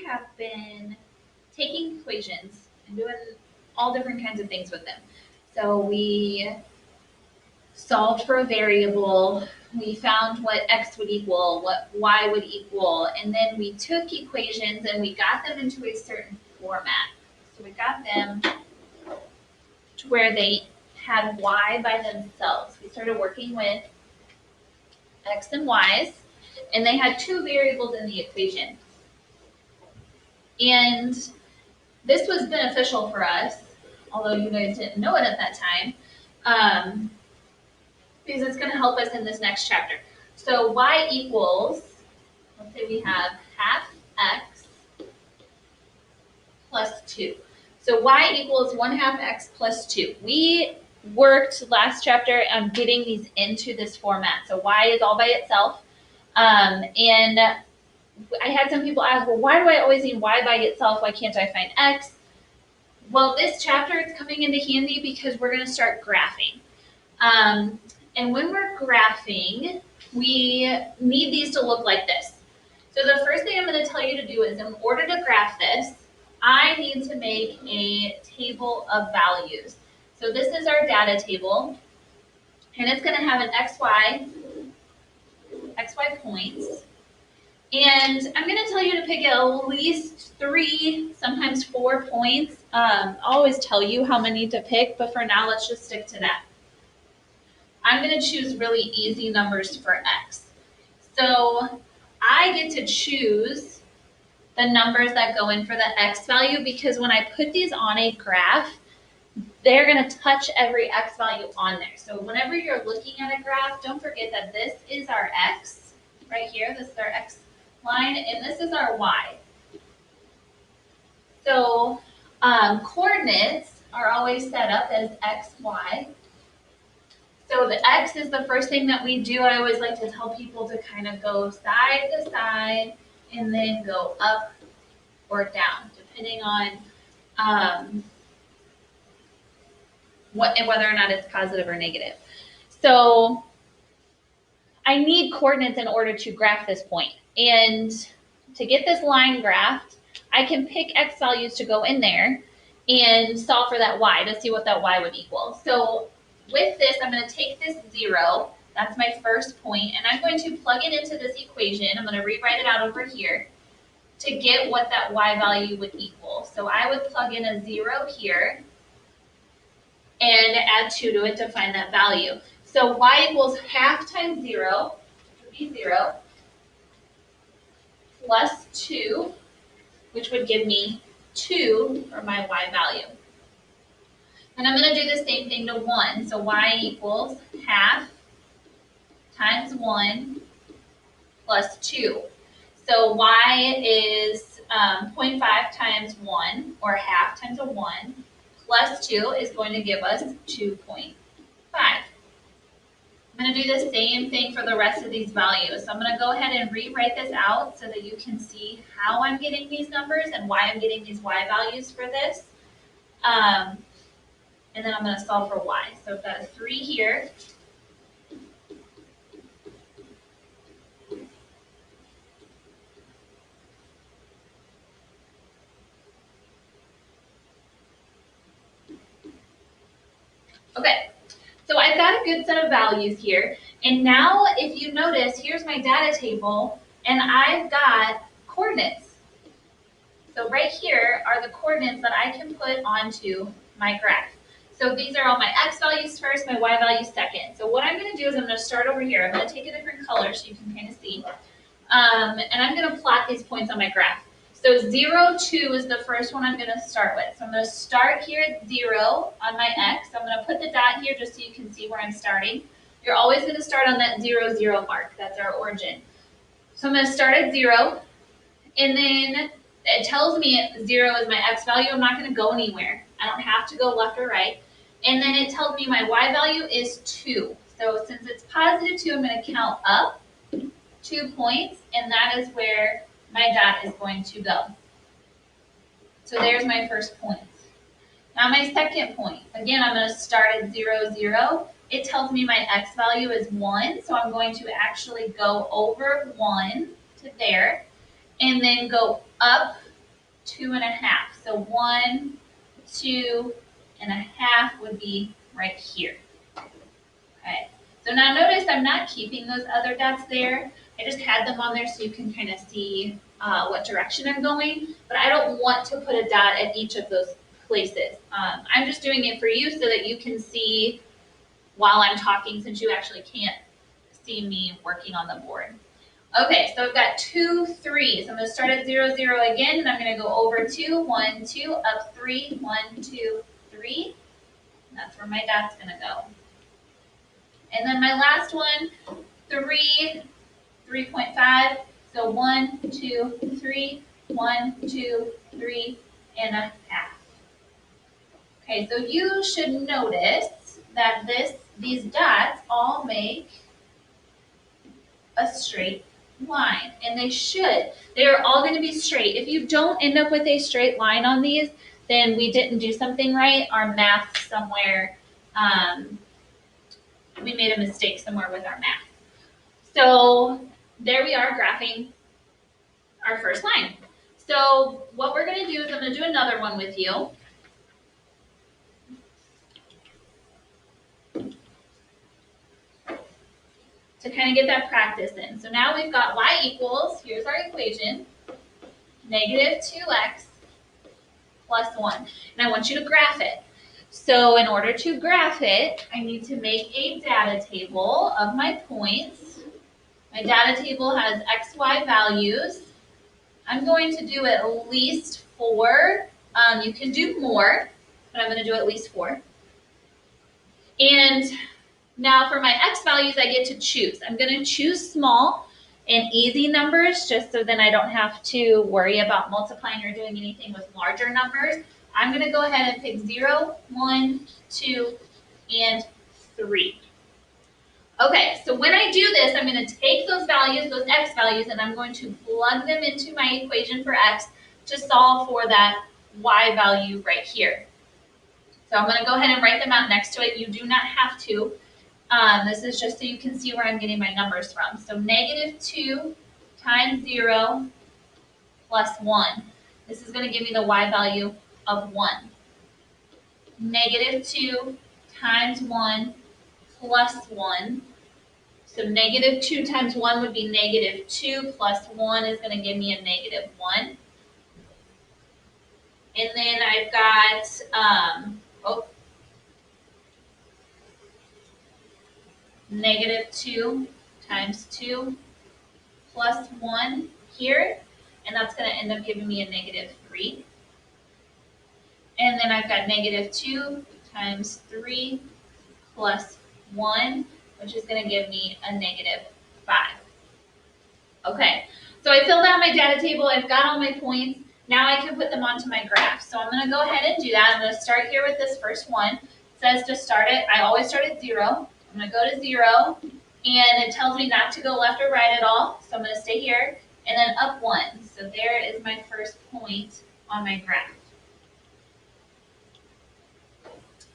have been taking equations and doing all different kinds of things with them. So we solved for a variable, we found what x would equal, what y would equal, and then we took equations and we got them into a certain format. So we got them to where they had y by themselves. We started working with x and y's, and they had two variables in the equation. And this was beneficial for us, although you guys didn't know it at that time, because it's going to help us in this next chapter. So y equals, let's say we have half x plus 2. So y equals 1/2 x plus 2. We worked last chapter on getting these into this format. So y is all by itself. And I had some people ask, well, why do I always need y by itself? Why can't I find x? Well, this chapter is coming into handy because we're going to start graphing. And when we're graphing, we need these to look like this. So the first thing I'm going to tell you to do is, in order to graph this, I need to make a table of values. So this is our data table, and it's going to have an xy points. And I'm going to tell you to pick at least 3, sometimes 4 points. I'll always tell you how many to pick, but for now, let's just stick to that. I'm going to choose really easy numbers for x. So I get to choose the numbers that go in for the x value, because when I put these on a graph, they're going to touch every x value on there. So whenever you're looking at a graph, don't forget that this is our x right here. This is our x line, and this is our y. So coordinates are always set up as x, y. So the x is the first thing that we do. I always like to tell people to kind of go side to side and then go up or down, depending on whether or not it's positive or negative. So I need coordinates in order to graph this point. And to get this line graphed, I can pick x values to go in there and solve for that y to see what that y would equal. So with this, I'm going to take this 0, that's my first point, and I'm going to plug it into this equation. I'm going to rewrite it out over here to get what that y value would equal. So I would plug in a 0 here and add 2 to it to find that value. So y equals half times 0, which would be 0, plus 2, which would give me 2 for my y value. And I'm going to do the same thing to 1. So y equals half times 1 plus 2. So y is 0.5 times 1, or half times a 1, plus 2 is going to give us 2.5. I'm going to do the same thing for the rest of these values. So I'm going to go ahead and rewrite this out so that you can see how I'm getting these numbers and why I'm getting these y values for this. And then I'm going to solve for y. So I've got a 3 here. Okay, so I've got a good set of values here. And now if you notice, here's my data table, and I've got coordinates. So right here are the coordinates that I can put onto my graph. So these are all my x values first, my y values second. So what I'm going to do is I'm going to start over here. I'm going to take a different color so you can kind of see. And I'm going to plot these points on my graph. So 0, 2 is the first one I'm going to start with. So I'm going to start here at 0 on my x. I'm going to put the dot here just so you can see where I'm starting. You're always going to start on that 0, 0 mark. That's our origin. So I'm going to start at 0, and then it tells me 0 is my x value. I'm not going to go anywhere. I don't have to go left or right. And then it tells me my y value is 2. So since it's positive 2, I'm going to count up 2 points, and that is where my dot is going to go. So there's my first point. Now my second point. Again, I'm going to start at 0, 0. It tells me my x value is 1, so I'm going to actually go over 1 to there, and then go up 2.5. So 1, 2.5 would be right here. Okay. So now notice I'm not keeping those other dots there. I just had them on there so you can kind of see what direction I'm going, but I don't want to put a dot at each of those places. I'm just doing it for you so that you can see while I'm talking, since you actually can't see me working on the board. Okay, so I've got 2, 3. So I'm going to start at 0, 0 again, and I'm going to go over 2, 1, 2, up 3, 1, 2, 3. And that's where my dot's going to go. And then my last one, 3, 3.5. So 1, 2, 3, 1, 2, 3.5. Okay, so you should notice that these dots all make a straight line, and they should. They're all going to be straight. If you don't end up with a straight line on these, then we didn't do something right. Our math somewhere, we made a mistake somewhere with our math. So there we are graphing our first line. So what we're going to do is I'm going to do another one with you. To kind of get that practice in. So now we've got y equals, here's our equation, negative 2x plus 1. And I want you to graph it. So in order to graph it, I need to make a data table of my points. My data table has x, y values. I'm going to do at least 4. You can do more, but I'm going to do at least 4. And now for my x values, I get to choose. I'm going to choose small and easy numbers just so then I don't have to worry about multiplying or doing anything with larger numbers. I'm going to go ahead and pick 0, 1, 2, and 3. Okay, so when I do this, I'm going to take those values, those x values, and I'm going to plug them into my equation for x to solve for that y value right here. So I'm going to go ahead and write them out next to it. You do not have to. This is just so you can see where I'm getting my numbers from. So negative 2 times 0 plus 1. This is going to give me the y value of 1. Negative 2 times 1 plus 1. So negative 2 times 1 would be negative 2 plus 1 is going to give me a negative 1. And then I've got, negative 2 times 2 plus 1 here, and that's going to end up giving me a negative 3. And then I've got negative 2 times 3 plus 1, which is going to give me a negative 5. Okay, so I filled out my data table. I've got all my points. Now I can put them onto my graph. So I'm going to go ahead and do that. I'm going to start here with this first one. It says to start it, I always start at 0. I'm going to go to 0, and it tells me not to go left or right at all. So I'm going to stay here, and then up 1. So there is my first point on my graph.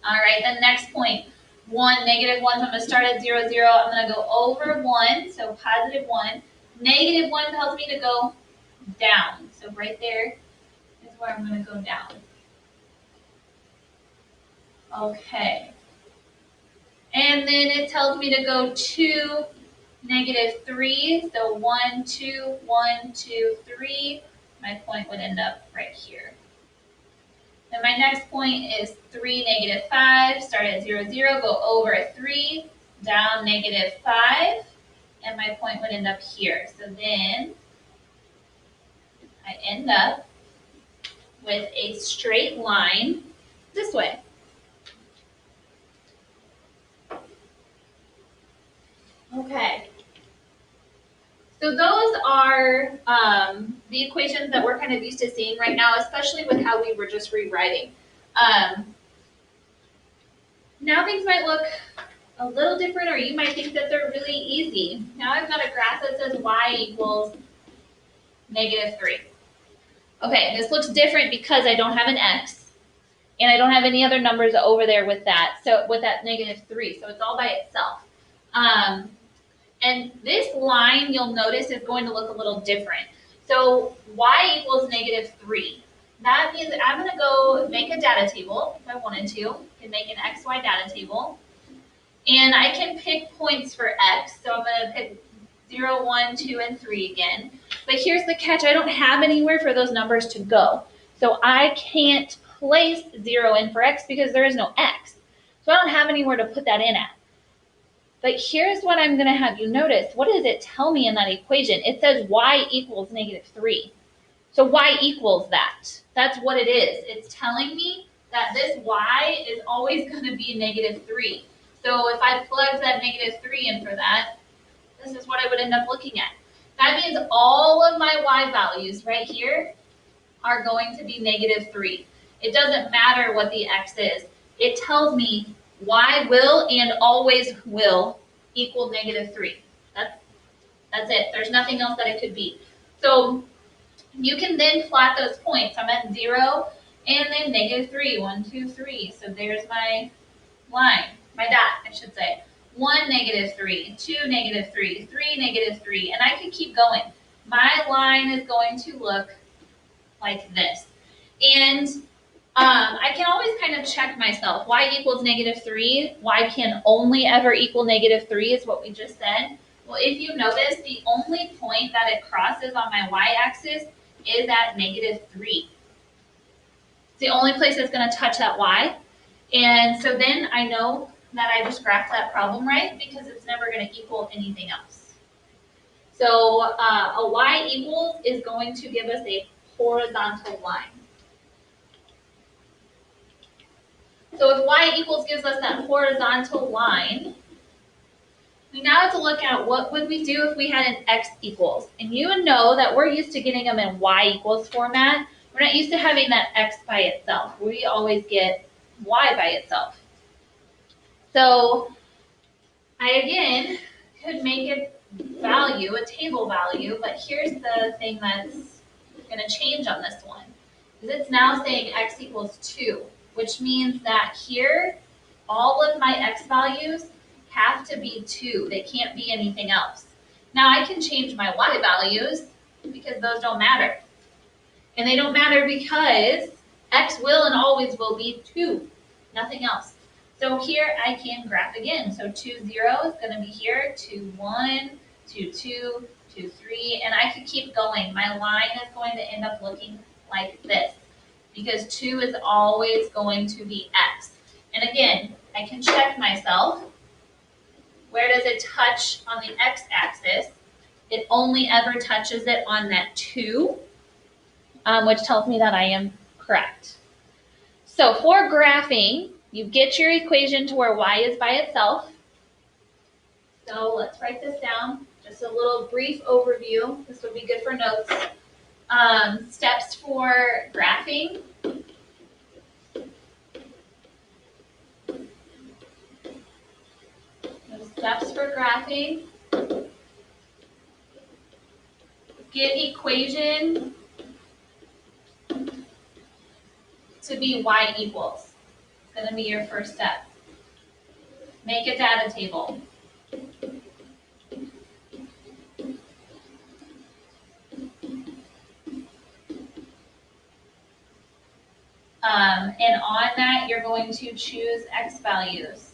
All right, the next point, 1, negative 1. So I'm going to start at 0, 0. I'm going to go over 1, so positive 1. Negative 1 tells me to go down. So right there is where I'm going to go down. Okay. And then it tells me to go to negative 3. So 1, 2, 1, 2, 3. My point would end up right here. Then my next point is 3, negative 5. Start at 0, 0. Go over 3, down negative 5. And my point would end up here. So then I end up with a straight line this way. Okay. So those are the equations that we're kind of used to seeing right now, especially with how we were just rewriting. Now things might look a little different, or you might think that they're really easy. Now I've got a graph that says y equals negative 3. Okay, this looks different because I don't have an x, and I don't have any other numbers over there with that. So with that negative 3, so it's all by itself. And this line, you'll notice, is going to look a little different. So y equals negative 3. that means I'm gonna go make a data table if I wanted to, and make an XY data table. And I can pick points for X, so I'm gonna pick 0, 1, 2, and 3 again. But here's the catch, I don't have anywhere for those numbers to go. So I can't place 0 in for X because there is no X. So I don't have anywhere to put that in at. But here's what I'm gonna have you notice. What does it tell me in that equation? It says Y equals -3. So Y equals that. That's what it is. It's telling me that this Y is always gonna be -3. So if I plug that -3 in for that, this is what I would end up looking at. That means all of my Y values right here are going to be -3. It doesn't matter what the X is. It tells me Y will and always will equal -3. That's it. There's nothing else that it could be. So you can then plot those points. I'm at 0 and then -3. 1, 2, 3. So there's my line, my dot, I should say. 1, -3, 2, -3, 3, -3, and I can keep going. My line is going to look like this. And I can always kind of check myself. Y equals -3. Y can only ever equal -3 is what we just said. Well, if you notice, the only point that it crosses on my y-axis is at -3. It's the only place it's going to touch that y. And so then I know that I just graphed that problem right because it's never going to equal anything else. So a y equals is going to give us a horizontal line. So if y equals gives us that horizontal line, we now have to look at what would we do if we had an x equals. And you would know that we're used to getting them in y equals format. We're not used to having that x by itself. We always get y by itself. So I, again, could make a value, a table value, but here's the thing that's going to change on this one. It's now saying x equals 2, which means that here, all of my x values have to be 2. They can't be anything else. Now I can change my y values because those don't matter. And they don't matter because x will and always will be 2, nothing else. So here I can graph again. So 2, 0 is going to be here, 2, 1, 2, 2, 2, 3, and I could keep going. My line is going to end up looking like this because 2 is always going to be x. And again, I can check myself. Where does it touch on the x-axis? It only ever touches it on that 2, which tells me that I am correct. So for graphing, you get your equation to where y is by itself. So let's write this down. Just a little brief overview. This would be good for notes. Steps for graphing. Steps for graphing. Get equation to be y equals. It's going to be your first step. Make a data table. And on that, you're going to choose x values.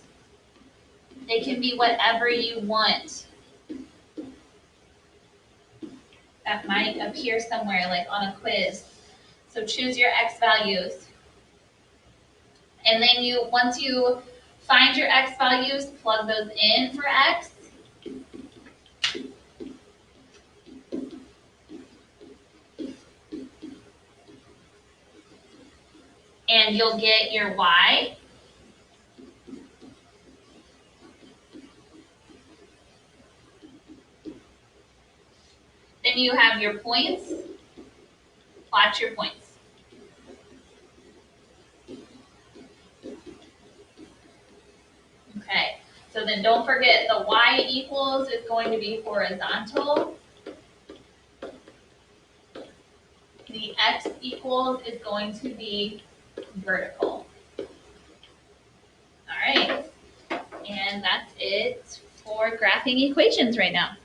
They can be whatever you want. That might appear somewhere, like on a quiz. So choose your x values. And then once you find your x values, plug those in for x. And you'll get your y. Then you have your points. Plot your points. Okay, so then don't forget the y equals is going to be horizontal. The x equals is going to be vertical. All right, and that's it for graphing equations right now.